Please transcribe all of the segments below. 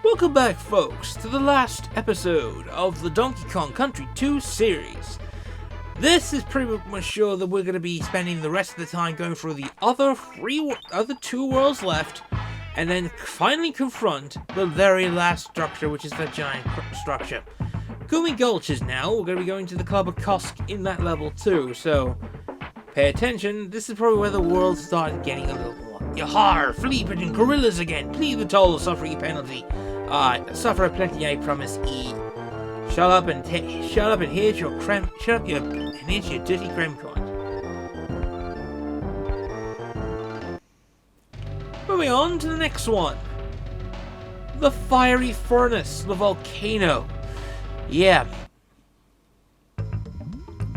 Welcome back, folks, to the last episode of the Donkey Kong Country 2 series. This is pretty much sure that we're going to be spending the rest of the time going through the other two worlds left, and then finally confront the very last structure, which is the giant structure. Goomy Gulches now, we're going to be going to the Club of Kosk in that level too, so pay attention. This is probably where the world started getting a little more. Yahar! Flea-bitten gorillas again! Plead the toll, suffer your penalty. Suffer plenty, I promise ye. Shut up and here's your dirty creme coin. Moving on to the next one. The fiery furnace, the volcano. Yeah.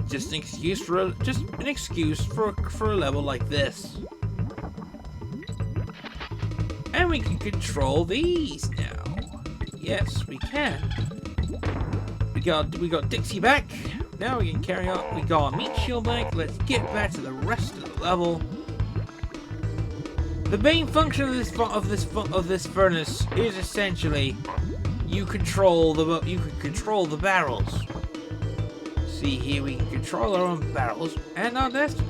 Just an excuse for a level like this. And we can control these now. Yes, we can. We got Dixie back. Now we can carry on. We got our meat shield back. Let's get back to the rest of the level. The main function of this furnace is essentially you can control the barrels. See here, we can control our own barrels and our destiny,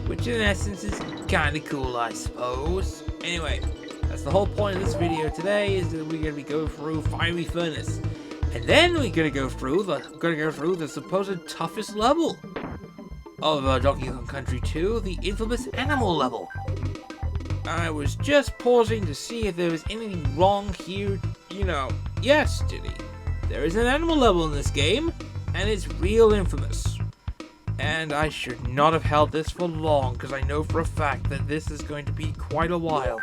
which in essence is kind of cool, I suppose. Anyway, that's the whole point of this video today, is that we're gonna be going through Fiery Furnace, and then we're gonna go through the supposed toughest level of Donkey Kong Country 2, the infamous animal level. I was just pausing to see if there was anything wrong here. You know, yes, Diddy, there is an animal level in this game, and it's real infamous. And I should not have held this for long, because I know for a fact that this is going to be quite a while.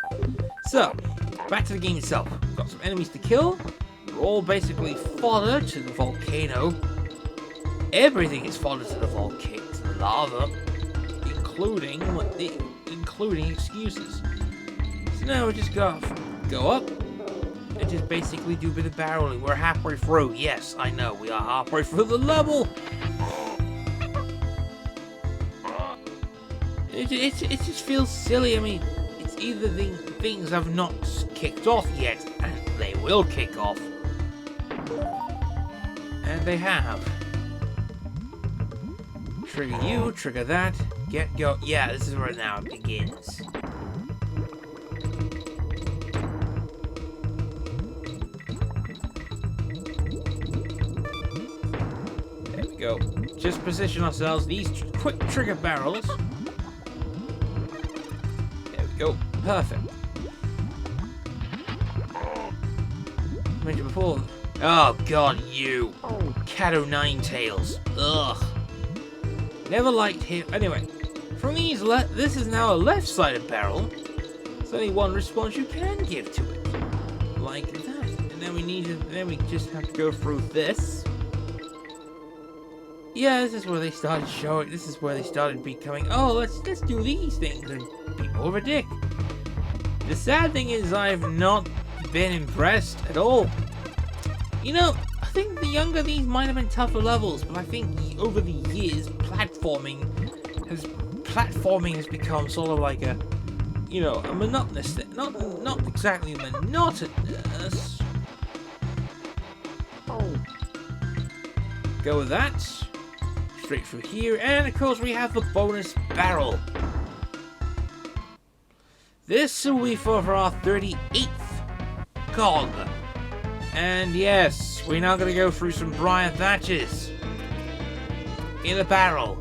So, back to the game itself. We've got some enemies to kill. They're all basically fodder to the volcano. Everything is fodder to the volcano, to the lava, including excuses. So now we just go up and just basically do a bit of barreling. We're halfway through. Yes, I know, we are halfway through the level. It just feels silly. I mean, it's either things have not kicked off yet, and they will kick off. And they have. Trigger you, trigger that, go. Yeah, this is where now it begins. There we go. Just position ourselves, these quick trigger barrels. Go. Perfect. Mentioned before. Oh god, you. Cato Ninetails. Ugh. Never liked him. Anyway, from these this is now a left-sided barrel. There's only one response you can give to it. Like that. And then we just have to go through this. Yeah, this is where they started showing. This is where they started becoming. Oh, let's do these things and be more of a dick. The sad thing is, I've not been impressed at all. You know, I think the younger these might have been tougher levels, but I think over the years, platforming has become sort of like a monotonous thing. Not exactly monotonous. Go with that. Straight through here, and of course we have the bonus barrel. This will be for our 38th cog. And yes, we're now going to go through some Briar Thatches in a barrel.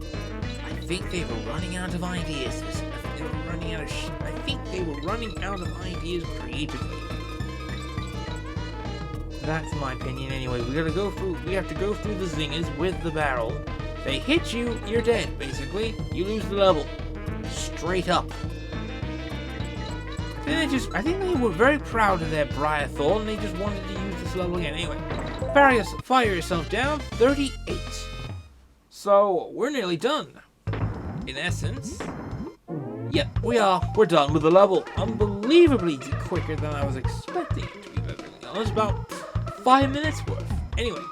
I think they were running out of ideas. I think they were running out of ideas creatively. That's my opinion anyway. We have to go through the zingers with the barrel. They hit you, you're dead, basically. You lose the level. Straight up. I think they were very proud of their Briar Thorn, and they just wanted to use this level again. Anyway, fire yourself down. 38. So, we're nearly done. In essence. Yep, we're done with the level. Unbelievably quicker than I was expecting it to be, perfectly honest. About 5 minutes worth. Anyway,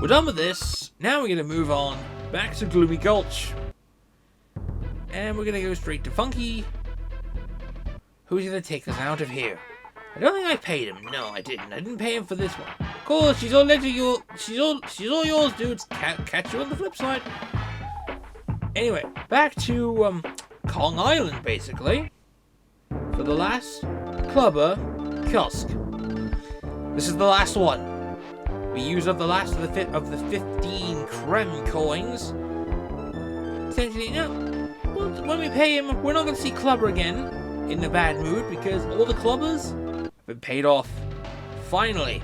we're done with this. Now we're going to move on back to Gloomy Gulch. And we're going to go straight to Funky, who's going to take us out of here. I don't think I paid him. No, I didn't. I didn't pay him for this one. Of course, she's all yours, dudes. Catch you on the flip side. Anyway, back to Kong Island, basically. For the last clubber, Kusk. This is the last one. We use up the last of the 15 Krem coins. Essentially, when we pay him, we're not going to see Clubber again in the bad mood because all the clubbers have been paid off. Finally,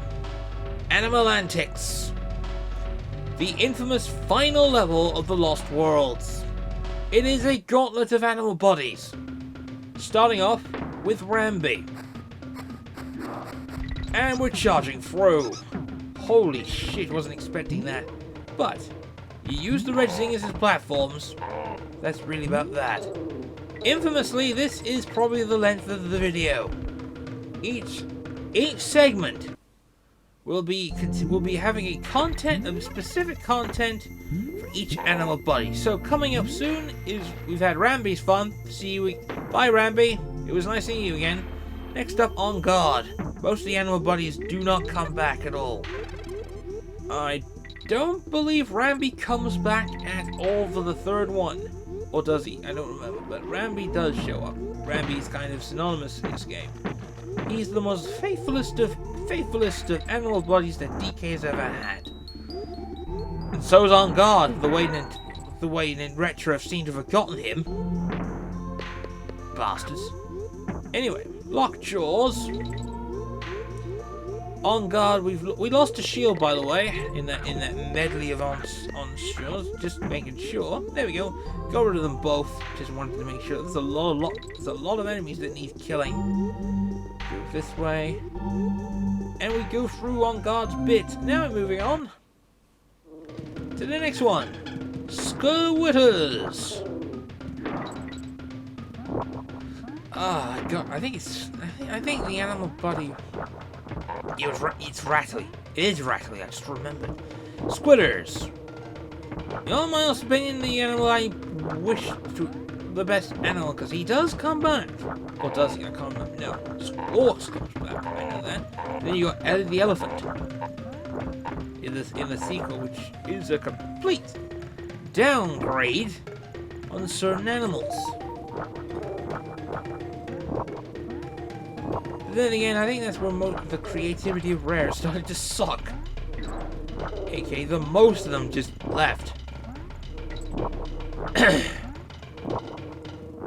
Animal Antics. The infamous final level of the Lost Worlds. It is a gauntlet of animal bodies. Starting off with Rambi. And we're charging through. Holy shit, wasn't expecting that. But you use the red zingers as platforms. That's really about that. Infamously, this is probably the length of the video. Each segment will be having a specific content for each animal body. So coming up soon is we've had Rambi's fun. See you. Bye, Rambi. It was nice seeing you again. Next up, On Guard. Most of the animal bodies do not come back at all. I don't believe Rambi comes back at all for the third one. Or does he? I don't remember. But Rambi does show up. Rambi is kind of synonymous in this game. He's the most faithfulest of animal bodies that DK has ever had. And so is On Guard. The way in Retro have seemed to have forgotten him. Bastards. Anyway, Lockjaws. On Guard, we lost a shield, by the way, in that medley of on shields. Just making sure. There we go. Got rid of them both. Just wanted to make sure. There's a lot of enemies that need killing. Go this way, and we go through On Guard's bit. Now we're moving on to the next one. Squitters. Ah, God, I think the animal body. It's rattly. It is rattly, I just remembered. Squitters. In my honest opinion, the animal I wish to the best animal, because he does come back. Or does he? I can't remember. No. Squawks comes back, I know that. And then you got Ellie the elephant. In the sequel, which is a complete downgrade on certain animals. Then again, I think that's where most of the creativity of Rare started to suck. AKA, most of them just left.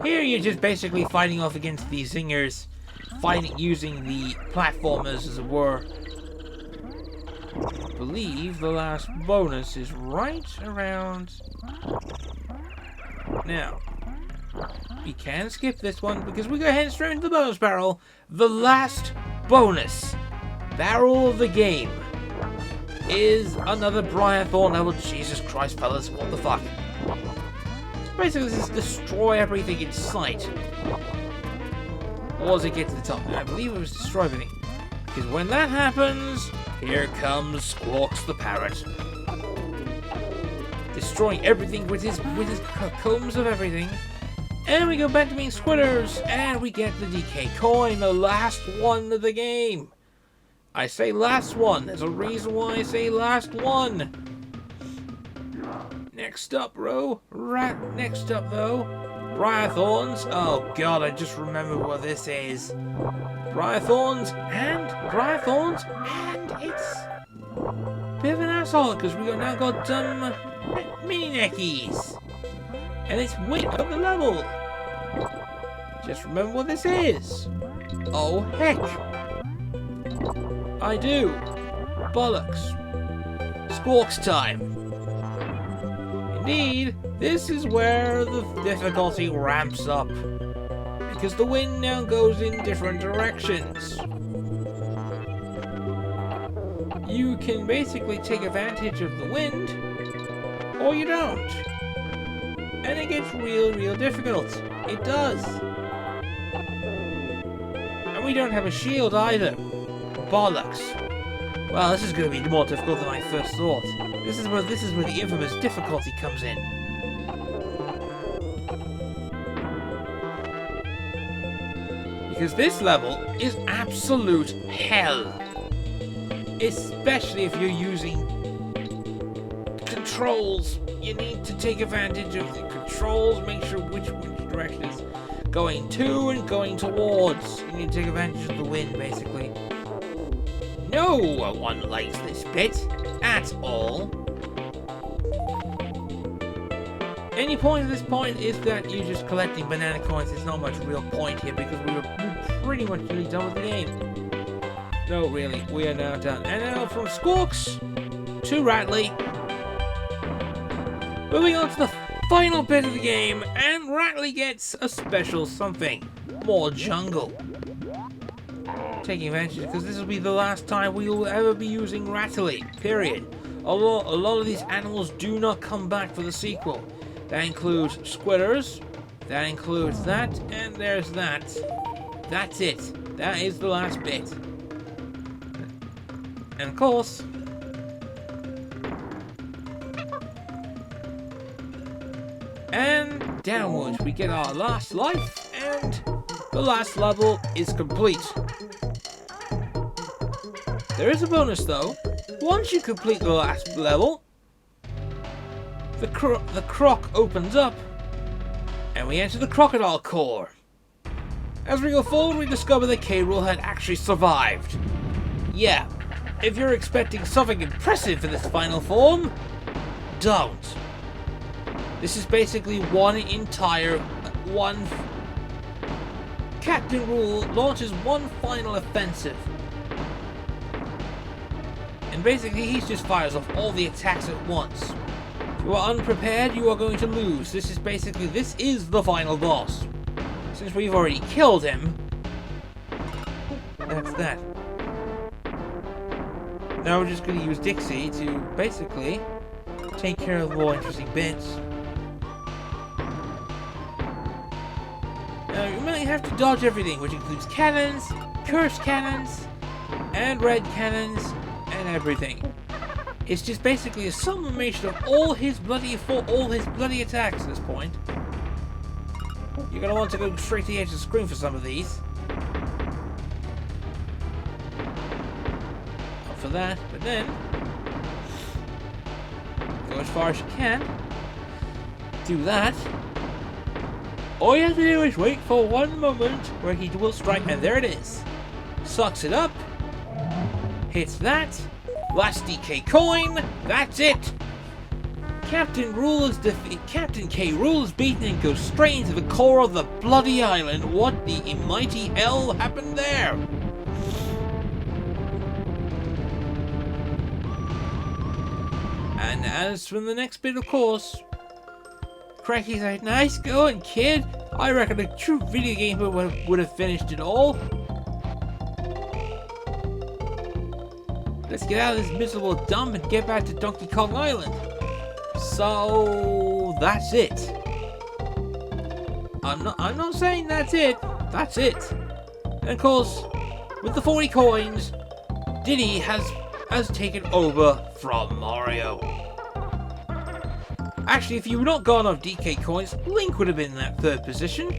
Here you're just basically fighting off against these zingers, using the platformers as it were. I believe the last bonus is right around now. We can skip this one because we go ahead straight into the bonus barrel. The last bonus barrel of the game is another Briarthorn level. Jesus Christ, fellas, what the fuck? Basically, this is destroy everything in sight. Or does it get to the top? I believe it was destroy everything. Because when that happens, here comes Squawks the Parrot. Destroying everything with his combs of everything. And we go back to being Squitters, and we get the DK coin, the last one of the game. I say last one. There's a reason why I say last one. Next up, next up, though, Briarthorns. Oh God, I just remember what this is. Briarthorns, and it's a bit of an asshole because we now got mini neckies. And it's way up the level. Just remember what this is. Oh heck. I do. Bollocks. Squawks time. Indeed, this is where the difficulty ramps up. Because the wind now goes in different directions. You can basically take advantage of the wind, or you don't. And it gets real difficult. It does. And we don't have a shield either. Bollocks. Well, this is going to be more difficult than I first thought. This is where the infamous difficulty comes in. Because this level is absolute hell. Especially if you're using controls. You need to take advantage of the controls, make sure which direction it's going to and going towards. You need to take advantage of the wind, basically. No one likes this bit at all. Any point at this point is that you're just collecting banana coins. There's not much real point here because we were pretty much really done with the game. No, really, we are now done. And now from Squawks to Ratley. Moving on to the final bit of the game, and Ratley gets a special something. More jungle. Taking advantage because this will be the last time we will ever be using Ratley, period. Although a lot of these animals do not come back for the sequel. That includes squitters, that includes that, and there's that. That's it. That is the last bit. And of course, and downwards we get our last life, and the last level is complete. There is a bonus though. Once you complete the last level, the croc opens up, and we enter the crocodile core. As we go forward, we discover that K. Rool had actually survived. Yeah, if you're expecting something impressive for this final form, don't. This is basically Captain Rool launches one final offensive. And basically he just fires off all the attacks at once. If you are unprepared, you are going to lose. This is the final boss. Since we've already killed him, that's that. Now we're just going to use Dixie to basically take care of the more interesting bits. Now you might have to dodge everything, which includes cannons, cursed cannons, and red cannons, and everything. It's just basically a summation of all his bloody attacks at this point. You're going to want to go straight to the edge of the screen for some of these. Not for that, but then go as far as you can. Do that. All you have to do is wait for one moment where he will strike, and there it is. Sucks it up. Hits that. Last DK coin. That's it. Captain K. Rool is beaten and goes straight into the core of the bloody island. What the mighty hell happened there? And as from the next bit, of course, Cracky's like, nice going, kid. I reckon a true video game would have finished it all. Let's get out of this miserable dump and get back to Donkey Kong Island. So that's it. I'm not saying that's it. That's it. And of course, with the 40 coins, Diddy has taken over from Mario. Actually, if you had not gone off DK coins, Link would have been in that third position.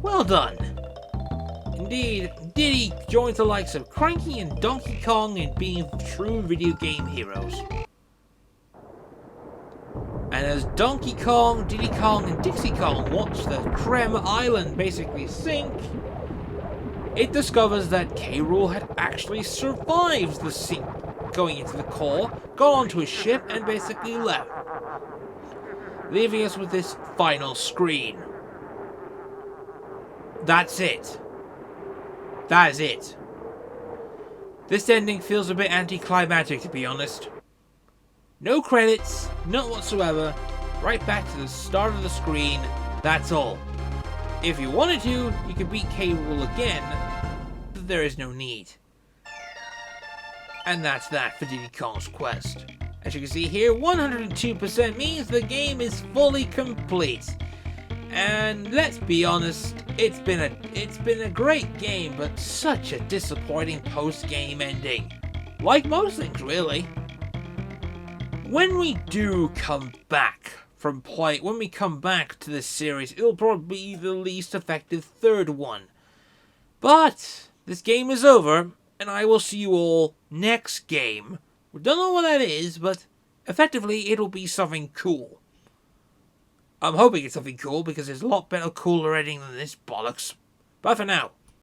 Well done. Indeed, Diddy joins the likes of Cranky and Donkey Kong in being true video game heroes. And as Donkey Kong, Diddy Kong, and Dixie Kong watch the Creme Island basically sink, it discovers that K. Rool had actually survived the sink, going into the core, got onto his ship, and basically left, leaving us with this final screen. That's it. That is it. This ending feels a bit anticlimactic, to be honest. No credits, none whatsoever, right back to the start of the screen, that's all. If you wanted to, you could beat K. Rool again, but there is no need. And that's that for Diddy Kong's quest. As you can see here, 102% means the game is fully complete. And let's be honest, it's been a great game, but such a disappointing post-game ending. Like most things, really. When we do come back when we come back to this series, it'll probably be the least effective third one. But this game is over, and I will see you all next game. We don't know what that is, but effectively it'll be something cool. I'm hoping it's something cool because there's a lot better cooler editing than this bollocks. Bye for now.